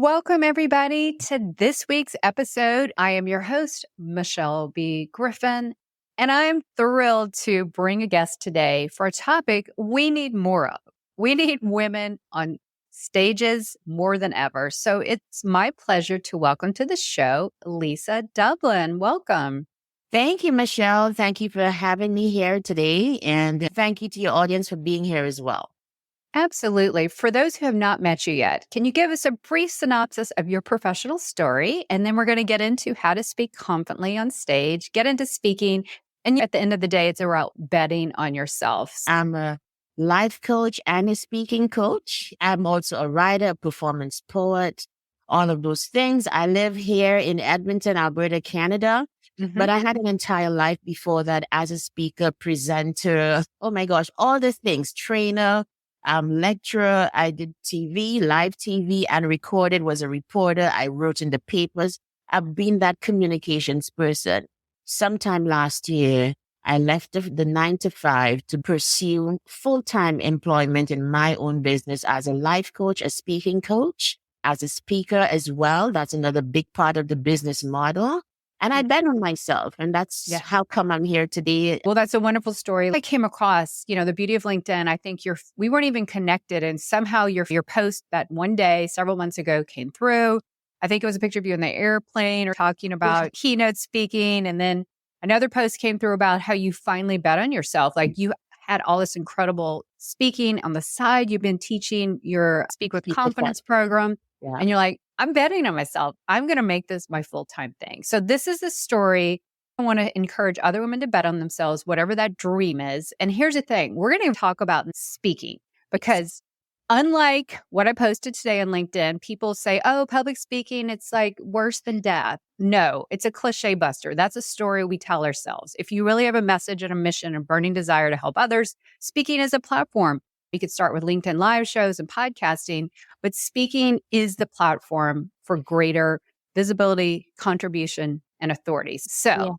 Welcome, everybody, to this week's episode. I am your host, Michelle B Griffin, and I'm thrilled to bring a guest today for a topic we need more of. We need women on stages more than ever. So it's my pleasure to welcome to the show, Lisa Dublin. Welcome. Thank you, Michelle. Thank you for having me here today. And thank you to your audience for being here as well. Absolutely. For those who have not met you yet, can you give us a brief synopsis of your professional story? And then we're going to get into how to speak confidently on stage, get into speaking. And at the end of the day, it's about betting on yourself. I'm a life coach and a speaking coach. I'm also a writer, a performance poet, all of those things. I live here in Edmonton, Alberta, Canada. But I had an entire life before that as a speaker, presenter, oh my gosh, all the things, trainer, lecturer. I did TV, live TV, and recorded, was a reporter. I wrote in the papers. I've been that communications person. Sometime last year, I left the 9 to 5 to pursue full-time employment in my own business as a life coach, a speaking coach, as a speaker as well. That's another big part of the business model. And I bet on myself. And that's how come I'm here today. Well, that's a wonderful story. I came across, the beauty of LinkedIn. I think we weren't even connected. And somehow your post that one day, several months ago, came through. I think it was a picture of you in the airplane or talking about keynote speaking. And then another post came through about how you finally bet on yourself. Like you had all this incredible speaking on the side. You've been teaching your Speak with Confidence program. Yeah. And you're like, I'm betting on myself. I'm going to make this my full-time thing. So this is the story. I want to encourage other women to bet on themselves, whatever that dream is. And here's the thing. We're going to talk about speaking because unlike what I posted today on LinkedIn, people say, oh, public speaking, it's like worse than death. No, it's a cliche buster. That's a story we tell ourselves. If you really have a message and a mission and burning desire to help others, speaking is a platform. You could start with LinkedIn live shows and podcasting, but speaking is the platform for greater visibility, contribution, and authority. So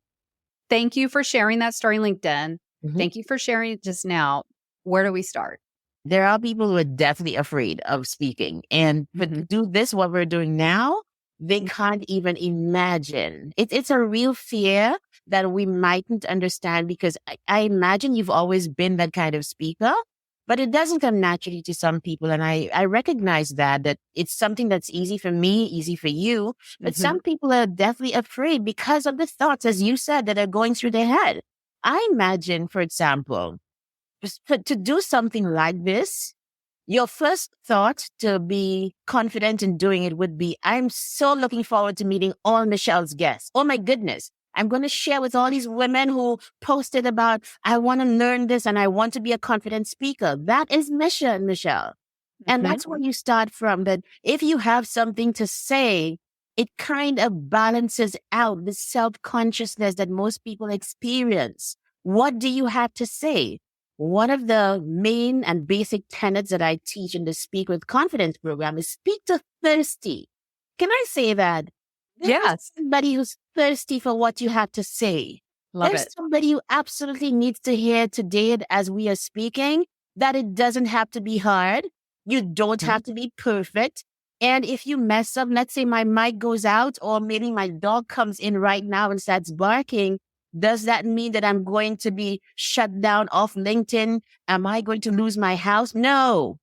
thank you for sharing that story on LinkedIn. Thank you for sharing it just now. Where do we start? There are people who are definitely afraid of speaking. And to do this, what we're doing now, they can't even imagine. It's a real fear that we mightn't understand because I imagine you've always been that kind of speaker. But it doesn't come naturally to some people. And I recognize that it's something that's easy for me, easy for you. But some people are definitely afraid because of the thoughts, as you said, that are going through their head. I imagine, for example, to do something like this, your first thought to be confident in doing it would be, I'm so looking forward to meeting all Michelle's guests. Oh my goodness. I'm going to share with all these women who posted about, I want to learn this and I want to be a confident speaker. That is mission, Michelle. And that's where you start from, that if you have something to say, it kind of balances out the self-consciousness that most people experience. What do you have to say? One of the main and basic tenets that I teach in the Speak with Confidence program is speak to thirsty. Can I say that? Yes. Somebody who's thirsty for what you have to say. There's somebody who absolutely needs to hear today as we are speaking that it doesn't have to be hard. You don't have to be perfect. And if you mess up, let's say my mic goes out or maybe my dog comes in right now and starts barking. Does that mean that I'm going to be shut down off LinkedIn? Am I going to lose my house? No.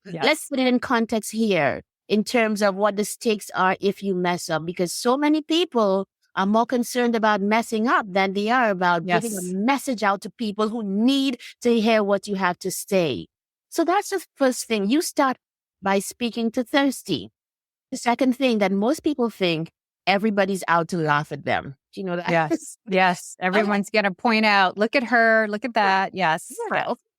Let's put it in context here. In terms of what the stakes are if you mess up, because so many people are more concerned about messing up than they are about getting a message out to people who need to hear what you have to say. So that's the first thing. You start by speaking to thirsty. The second thing that most people think, everybody's out to laugh at them. Do you know that? Yes. Everyone's going to point out, look at her, look at that. Yes.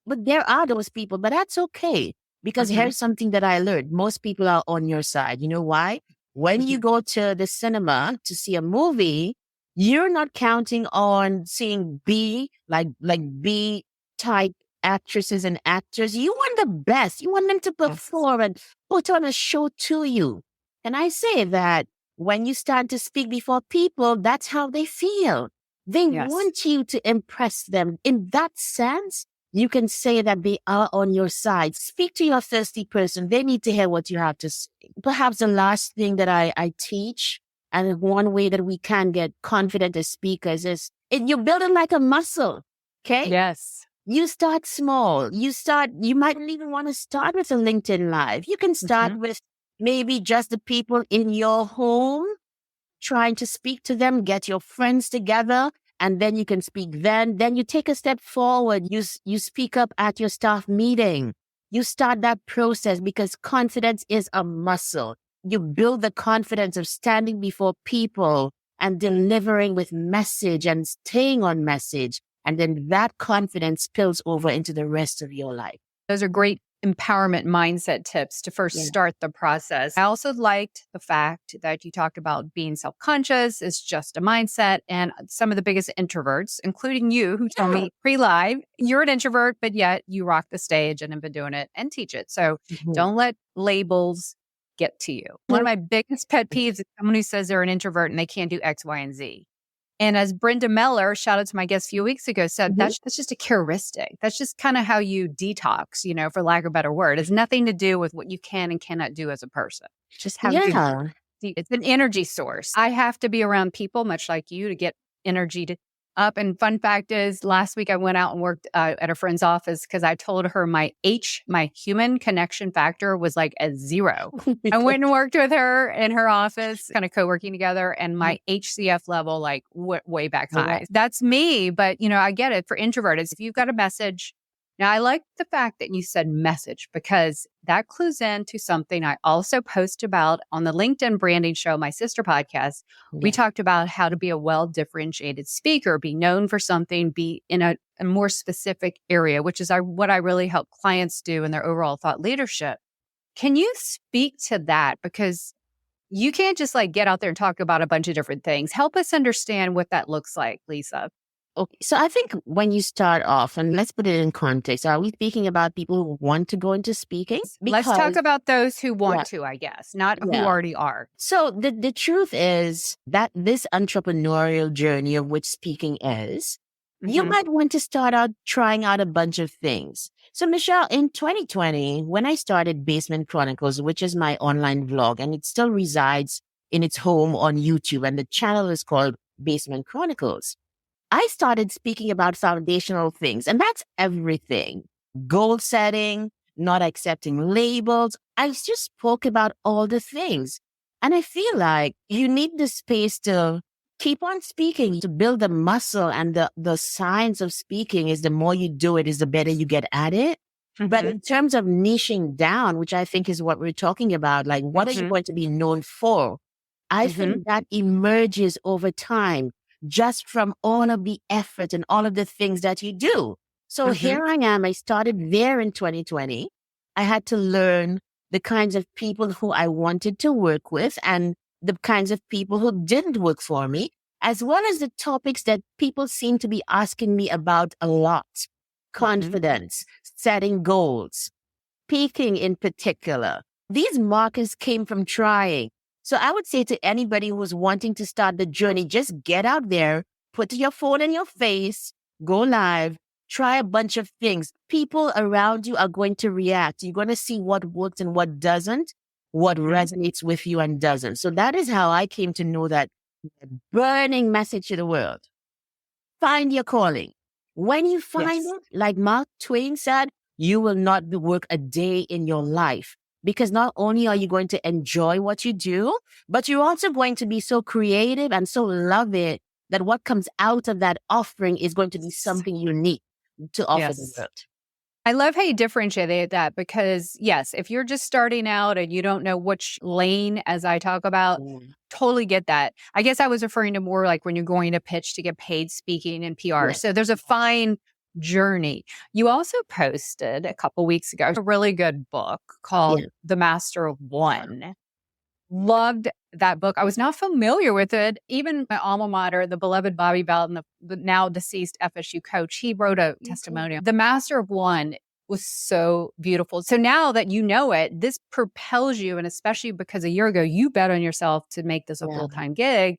But there are those people, but that's okay. Because here's something that I learned. Most people are on your side. You know why? When you go to the cinema to see a movie, you're not counting on seeing B type actresses and actors. You want the best. You want them to perform and put on a show to you. And I say that when you start to speak before people, that's how they feel. They want you to impress them. In that sense, You can say that they are on your side. Speak to your thirsty person. They need to hear what you have to say. Perhaps the last thing that I teach, and one way that we can get confident as speakers is you build it like a muscle. Okay. Yes. You start small. You mightn't even want to start with a LinkedIn Live. You can start with maybe just the people in your home, trying to speak to them, get your friends together, and then you can speak then. Then you take a step forward. You speak up at your staff meeting. You start that process because confidence is a muscle. You build the confidence of standing before people and delivering with message and staying on message. And then that confidence spills over into the rest of your life. Those are great empowerment mindset tips to first start the process. I also liked the fact that you talked about being self-conscious is just a mindset. And some of the biggest introverts, including you, who told me pre-live, you're an introvert, but yet you rock the stage and have been doing it and teach it. So don't let labels get to you. One of my biggest pet peeves is someone who says they're an introvert and they can't do X, Y, and Z. And as Brenda Meller, shout out to my guest a few weeks ago, said, that's just a heuristic. That's just kind of how you detox, for lack of a better word. It's nothing to do with what you can and cannot do as a person. Just how it's an energy source. I have to be around people, much like you, to get energy up. And fun fact is, last week I went out and worked at a friend's office because I told her my human connection factor was like a 0. I went and worked with her in her office, kind of co-working together, and my HCF level like went way back high. That's me, but I get it. For introverts, if you've got a message. Now, I like the fact that you said message because that clues into something I also post about on the LinkedIn Branding Show, my sister podcast. We talked about how to be a well-differentiated speaker, be known for something, be in a more specific area, which is what I really help clients do in their overall thought leadership. Can you speak to that? Because you can't just get out there and talk about a bunch of different things. Help us understand what that looks like, Lisa. Okay, so I think when you start off, and let's put it in context, are we speaking about people who want to go into speaking? Let's talk about those who want to, I guess, not who already are. So the truth is that this entrepreneurial journey of which speaking is, you might want to start out trying out a bunch of things. So Michelle, in 2020, when I started Basement Chronicles, which is my online vlog, and it still resides in its home on YouTube, and the channel is called Basement Chronicles, I started speaking about foundational things, and that's everything. Goal setting, not accepting labels. I just spoke about all the things. And I feel like you need the space to keep on speaking, to build the muscle, and the science of speaking is the more you do it, is the better you get at it. But in terms of niching down, which I think is what we're talking about, like what are you going to be known for? I think that emerges over time, just from all of the effort and all of the things that you do. So here I am. I started there in 2020. I had to learn the kinds of people who I wanted to work with and the kinds of people who didn't work for me, as well as the topics that people seem to be asking me about a lot. Confidence, setting goals, speaking in particular. These markers came from trying. So I would say to anybody who's wanting to start the journey, just get out there, put your phone in your face, go live, try a bunch of things. People around you are going to react. You're going to see what works and what doesn't, what resonates with you and doesn't. So that is how I came to know that burning message to the world. Find your calling. When you find it, like Mark Twain said, you will not work a day in your life. Because not only are you going to enjoy what you do, but you're also going to be so creative and so love it that what comes out of that offering is going to be something unique to offer the world. I love how you differentiate that because, yes, if you're just starting out and you don't know which lane, as I talk about, totally get that. I guess I was referring to more like when you're going to pitch to get paid speaking and PR. So there's a fine journey. You also posted a couple weeks ago a really good book called The Master of One. Loved that book. I was not familiar with it. Even my alma mater, the beloved Bobby Bell, the now deceased FSU coach, he wrote a testimonial. The Master of One was so beautiful. So now that you know it, this propels you, and especially because a year ago you bet on yourself to make this a full-time gig.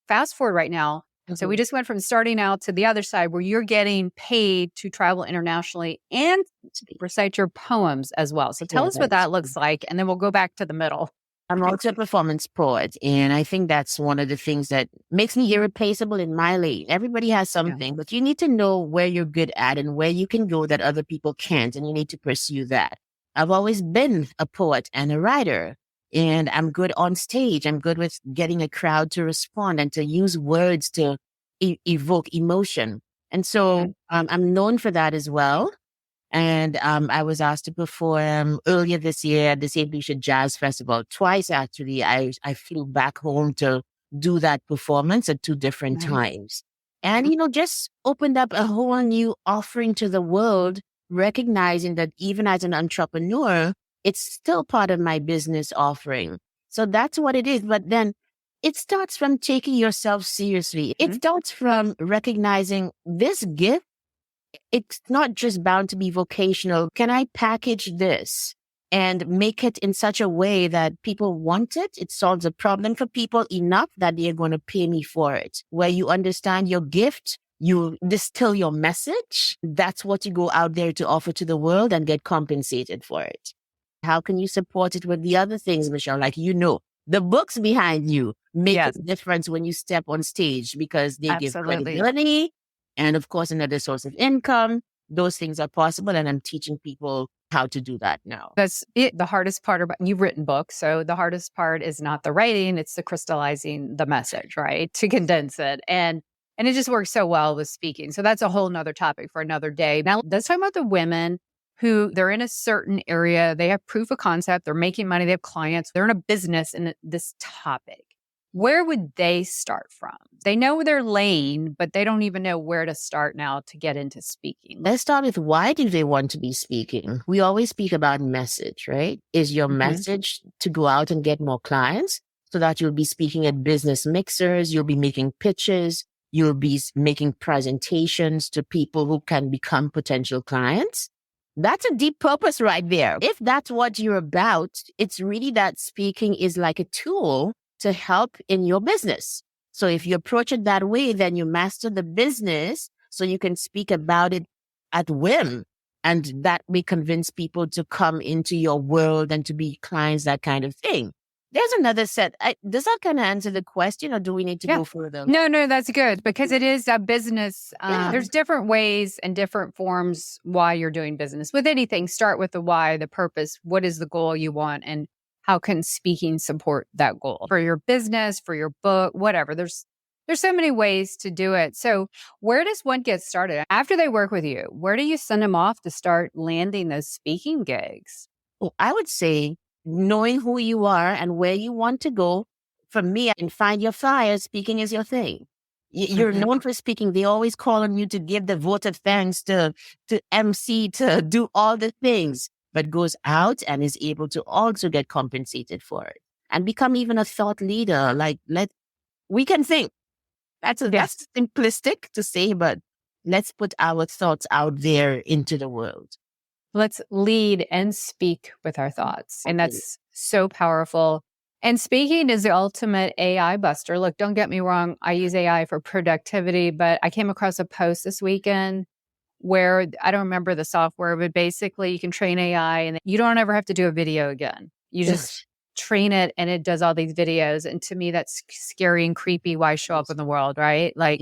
Fast forward right now, So we just went from starting out to the other side where you're getting paid to travel internationally and recite your poems as well. So tell us what Yes. that looks like, and then we'll go back to the middle. I'm also a performance poet, and I think that's one of the things that makes me irreplaceable in my lane. Everybody has Yeah. something, but you need to know where you're good at and where you can go that other people can't, and you need to pursue that. I've always been a poet and a writer, and I'm good on stage. I'm good with getting a crowd to respond and to use words to evoke emotion. And so I'm known for that as well. And I was asked to perform earlier this year at the St. Lucia Jazz Festival. Twice, actually, I flew back home to do that performance at two different Nice. times. And, you know, just opened up a whole new offering to the world, recognizing that even as an entrepreneur, it's still part of my business offering. So that's what it is. But then it starts from taking yourself seriously. It starts from recognizing this gift, it's not just bound to be vocational. Can I package this and make it in such a way that people want it? It solves a problem for people enough that they're going to pay me for it. Where you understand your gift, you distill your message. That's what you go out there to offer to the world and get compensated for it. How can you support it with the other things, Michelle? Like, you know, the books behind you make a difference when you step on stage because they give credibility. And of course, another source of income. Those things are possible. And I'm teaching people how to do that now. That's it. The hardest part about you've written books. So the hardest part is not the writing, it's the crystallizing the message, right? To condense it. And it just works so well with speaking. So that's a whole nother topic for another day. Now let's talk about the women who they're in a certain area. They have proof of concept. They're making money. They have clients. They're in a business in this topic. Where would they start from? They know their lane, but they don't even know where to start now to get into speaking. Let's start with why do they want to be speaking? We always speak about message, right? Is your message to go out and get more clients so that you'll be speaking at business mixers, you'll be making pitches, you'll be making presentations to people who can become potential clients? That's a deep purpose right there. If that's what you're about, it's really that speaking is like a tool to help in your business. So if you approach it that way, then you master the business so you can speak about it at whim. And that may convince people to come into your world and to be clients, that kind of thing. There's another set. Does that kind of answer the question or do we need to go further? No, that's good because it is a business. There's different ways and different forms why you're doing business. With anything, start with the why, the purpose. What is the goal you want? And how can speaking support that goal for your business, for your book, whatever? There's so many ways to do it. So where does one get started? After they work with you, where do you send them off to start landing those speaking gigs? Well, I would say knowing who you are and where you want to go. For me, and find your fire, speaking is your thing. You're known for speaking. They always call on you to give the vote of thanks, to MC, to do all the things, but goes out and is able to also get compensated for it and become even a thought leader. Like, we can think. That's simplistic to say, but let's put our thoughts out there into the world. Let's lead and speak with our thoughts. And that's so powerful. And speaking is the ultimate AI buster. Look, don't get me wrong. I use AI for productivity, but I came across a post this weekend where I don't remember the software, but basically you can train AI and you don't ever have to do a video again. You just train it and it does all these videos. And to me, that's scary and creepy. Why show up in the world, right? Like,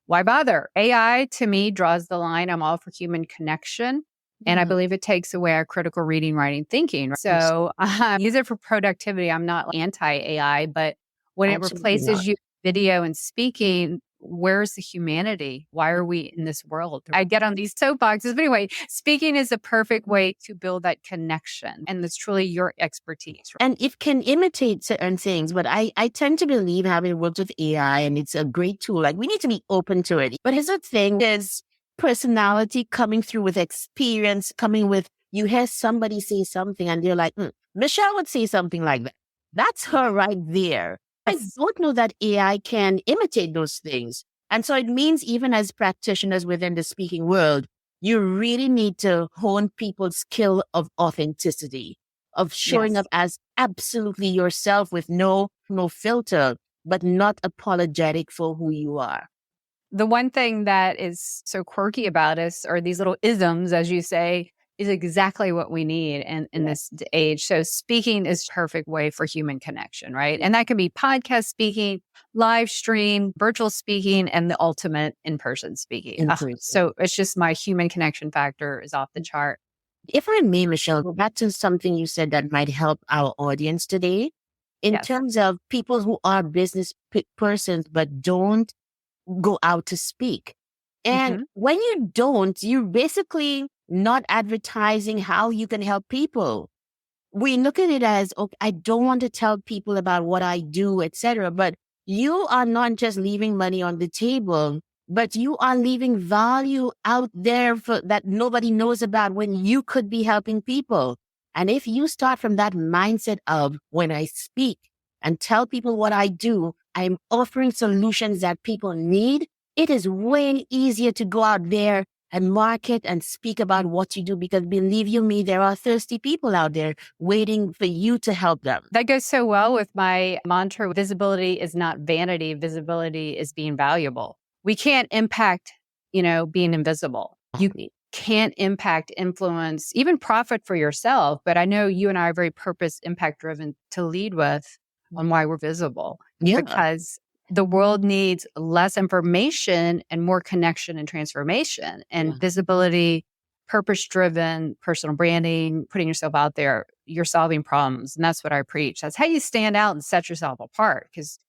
why bother? AI to me draws the line. I'm all for human connection. And I believe it takes away our critical reading, writing, thinking. So use it for productivity. I'm not anti-AI, but when it replaces you video and speaking, where's the humanity? Why are we in this world? I get on these soapboxes. But anyway, speaking is a perfect way to build that connection. And it's truly your expertise. And it can imitate certain things. But I tend to believe, having worked with AI, and it's a great tool, like we need to be open to it. But here's the thing, is personality coming through with experience, coming with, you hear somebody say something and you're like, Michelle would say something like that. That's her right there. I don't know that AI can imitate those things. And so it means even as practitioners within the speaking world, you really need to hone people's skill of authenticity, of showing up as absolutely yourself with no filter, but not apologetic for who you are. The one thing that is so quirky about us, or these little isms, as you say, is exactly what we need in this age. So speaking is perfect way for human connection, right? And that can be podcast speaking, live stream, virtual speaking, and the ultimate in-person speaking. in So person. it's just my human connection factor is off the chart. If I may, Michelle, go back to something you said that might help our audience today. In Yes. terms of people who are business persons but don't go out to speak. And Hmm. when you don't, you're basically not advertising how you can help people. We look at it as, okay, I don't want to tell people about what I do, etc. But you are not just leaving money on the table, but you are leaving value out there for that nobody knows about when you could be helping people. And if you start from that mindset of when I speak and tell people what I do, I'm offering solutions that people need. It is way easier to go out there and market and speak about what you do, because believe you me, there are thirsty people out there waiting for you to help them. That goes so well with my mantra: visibility is not vanity, visibility is being valuable. We can't impact, being invisible. You can't impact, influence, even profit for yourself. But I know you and I are very purpose impact driven to lead with on why we're visible, Yeah. because the world needs less information and more connection and transformation, and visibility, purpose driven, personal branding, putting yourself out there. You're solving problems. And that's what I preach. That's how you stand out and set yourself apart. Because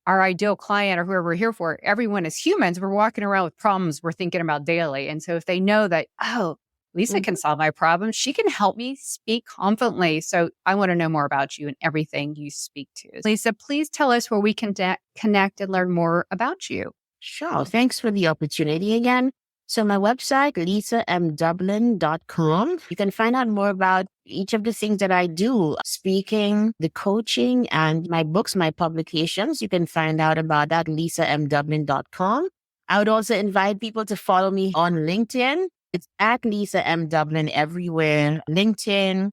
our ideal client, or whoever we're here for, everyone is humans. We're walking around with problems we're thinking about daily. And so if they know that, oh, Lisa can solve my problem, she can help me speak confidently. So I want to know more about you and everything you speak to. Lisa, please tell us where we can connect and learn more about you. Sure. Thanks for the opportunity again. So my website, lisamdublin.com. You can find out more about each of the things that I do, speaking, the coaching, and my books, my publications. You can find out about that, lisamdublin.com. I would also invite people to follow me on LinkedIn. It's at Lisa M Dublin everywhere. LinkedIn,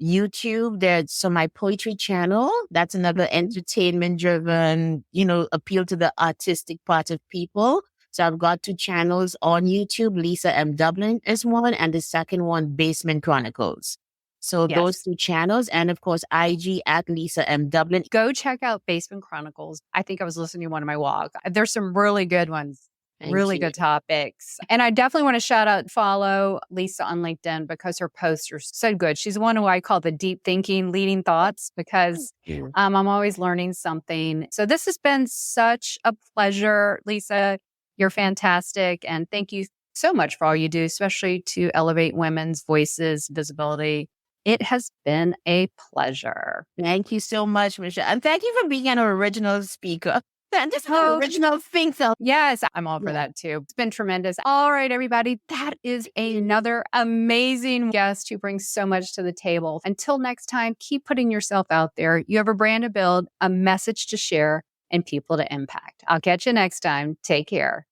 YouTube. So my poetry channel, that's another entertainment driven, appeal to the artistic part of people. So I've got 2 channels on YouTube. Lisa M Dublin is one, and the second one, Basement Chronicles. So those Yes. 2 channels, and of course, IG at Lisa M Dublin. Go check out Basement Chronicles. I think I was listening to one on my walk. There's some really good ones. Thank Really you. good topics. And I definitely want to shout out, follow Lisa on LinkedIn, because her posts are so good. She's one who I call the deep thinking leading thoughts, because I'm always learning something. So this has been such a pleasure, Lisa. You're fantastic. And thank you so much for all you do, especially to elevate women's voices, visibility. It has been a pleasure. Thank you so much, Michelle. And thank you for being an original speaker. And just an Oh, original thinker. yes, I'm all for that too. It's been tremendous. All right, everybody. That is another amazing guest who brings so much to the table. Until next time, keep putting yourself out there. You have a brand to build, a message to share, and people to impact. I'll catch you next time. Take care.